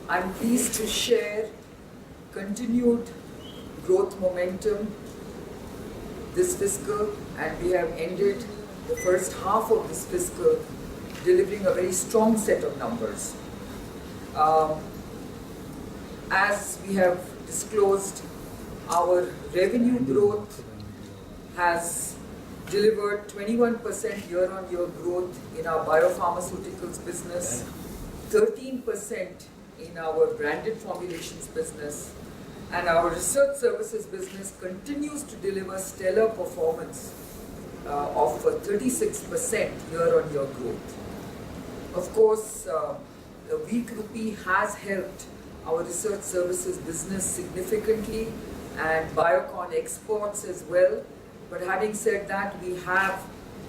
I'm pleased to share continued growth momentum this fiscal, and we have ended the first half of this fiscal delivering a very strong set of numbers. As we have disclosed, our revenue growth has delivered 21% year-on-year growth in our biopharmaceuticals business, 13% in our branded formulations business, and our research services business continues to deliver stellar performance of 36% year-on-year growth. Of course, the weak rupee has helped our research services business significantly and Biocon exports as well. But having said that, we have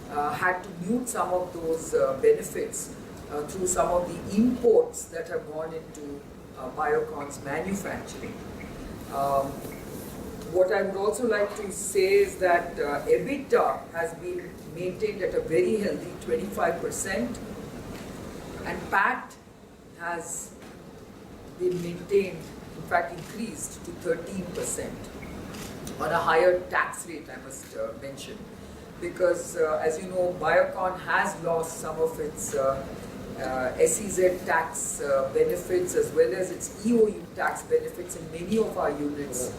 had to mute some of those benefits through some of the imports that have gone into Biocon's manufacturing. What I would also like to say is that EBITDA has been maintained at a very healthy 25%, and PAT has been maintained, in fact increased to 13%. On a higher tax rate, I must mention, because as you know, Biocon has lost some of its SEZ tax benefits as well as its EOU tax benefits in many of our units,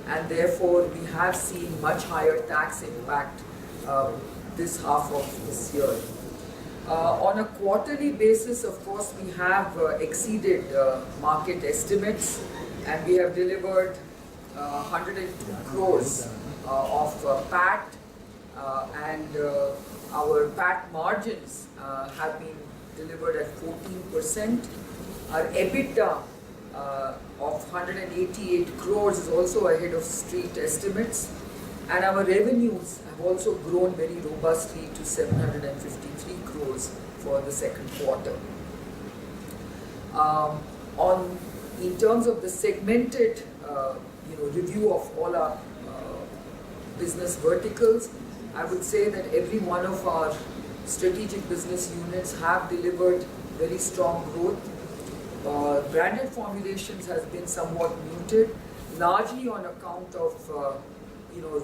and therefore we have seen much higher tax impact this half of this year. On a quarterly basis, of course, we have exceeded market estimates, and we have delivered 102 crores of PAT, and our PAT margins have been delivered at 14%. Our EBITDA of 188 crores is also ahead of street estimates, and our revenues have also grown very robustly to 753 crores for the second quarter. In terms of the segmented review of all our business verticals, I would say that every one of our strategic business units have delivered very strong growth. Branded formulations has been somewhat muted, largely on account of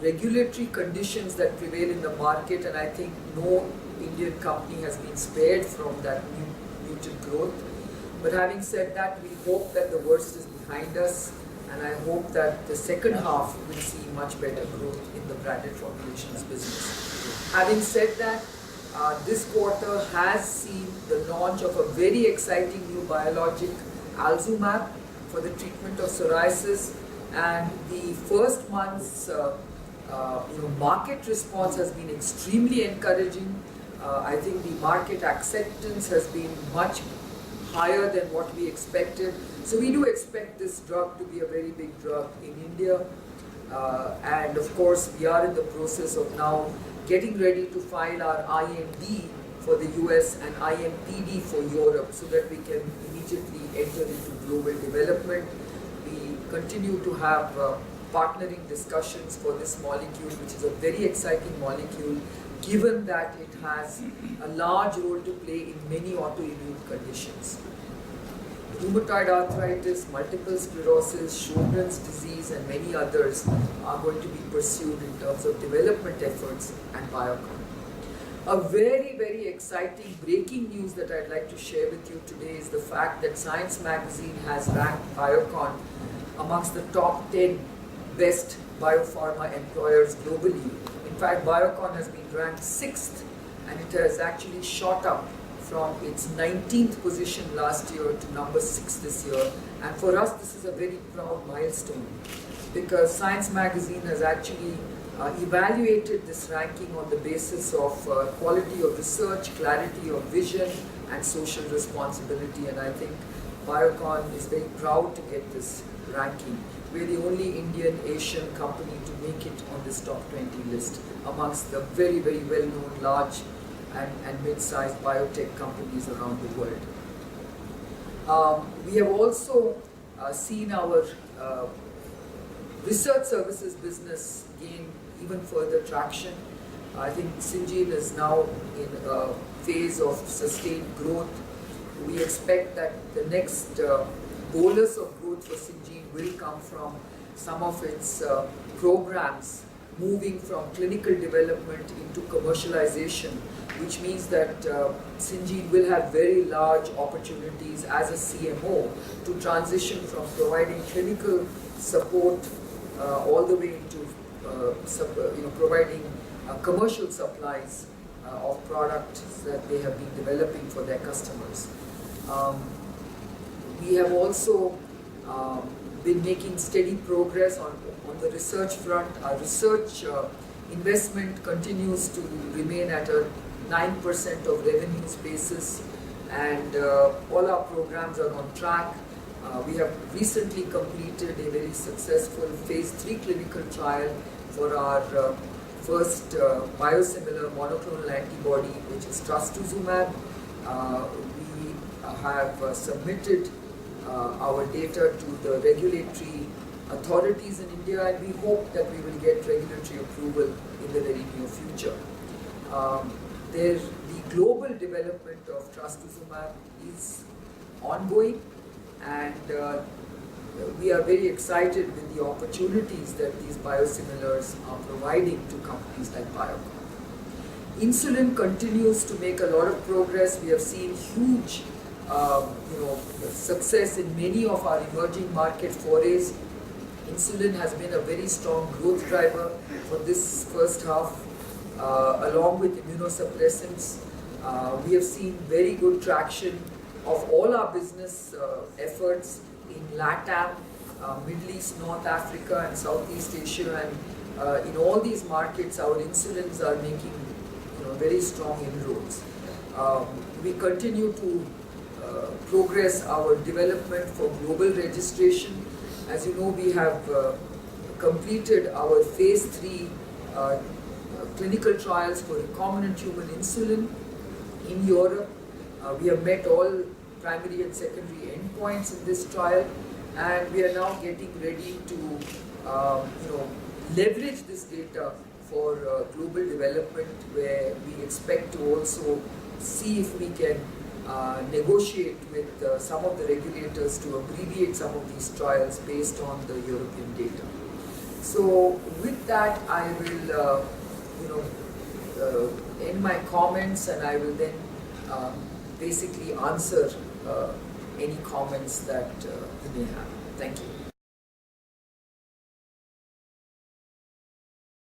regulatory conditions that prevail in the market, and I think no Indian company has been spared from that muted growth. But having said that, we hope that the worst is behind us, and I hope that the second half will see much better growth in the branded formulations business. Having said that, this quarter has seen the launch of a very exciting new biologic, Alzumab, for the treatment of psoriasis, and the first month's market response has been extremely encouraging. I think the market acceptance has been much higher than what we expected. So we do expect this drug to be a very big drug in India, and of course we are in the process of now getting ready to file our IND for the US and IMPD for Europe, so that we can immediately enter into global development. We continue to have partnering discussions for this molecule, which is a very exciting molecule, given that it has a large role to play in many autoimmune conditions. Rheumatoid arthritis, multiple sclerosis, Sjogren's disease, and many others are going to be pursued in terms of development efforts at Biocon. A very, very exciting breaking news that I'd like to share with you today is the fact that Science Magazine has ranked Biocon amongst the top 10 best biopharma employers globally. In fact, Biocon has been ranked 6th, and it has actually shot up from its 19th position last year to number 6 this year. And for us, this is a very proud milestone, because Science Magazine has actually evaluated this ranking on the basis of quality of research, clarity of vision, and social responsibility. And I think Biocon is very proud to get this ranking. We're the only Indian Asian company to make it on this top 20 list amongst the very, very well-known large and mid-sized biotech companies around the world. We have also seen our research services business gain even further traction. I think Syngene is now in a phase of sustained growth. We expect that the next bolus of growth for Syngene will come from some of its programs moving from clinical development into commercialization, which means that Syngene will have very large opportunities as a CMO to transition from providing clinical support all the way into providing commercial supplies of products that they have been developing for their customers. We have also been making steady progress on the research front. Our research investment continues to remain at a 9% of revenues basis, and all our programs are on track. We have recently completed a very successful phase 3 clinical trial for our first biosimilar monoclonal antibody, which is trastuzumab. We have submitted our data to the regulatory authorities in India, and we hope that we will get regulatory approval in the very near future. The global development of trastuzumab is ongoing, and we are very excited with the opportunities that these biosimilars are providing to companies like Biocon. Insulin continues to make a lot of progress. We have seen huge success in many of our emerging market forays. Insulin has been a very strong growth driver for this first half, along with immunosuppressants. We have seen very good traction of all our business efforts in LATAM, Middle East, North Africa and Southeast Asia, and in all these markets our insulins are making very strong inroads. We continue to progress our development for global registration. As you know, we have completed our phase 3 clinical trials for recombinant human insulin in Europe. We have met all primary and secondary endpoints in this trial, and we are now getting ready to leverage this data for global development, where we expect to also see if we can negotiate with some of the regulators to abbreviate some of these trials based on the European data. So with that, I will end my comments, and I will then basically answer any comments that you may have. Thank you.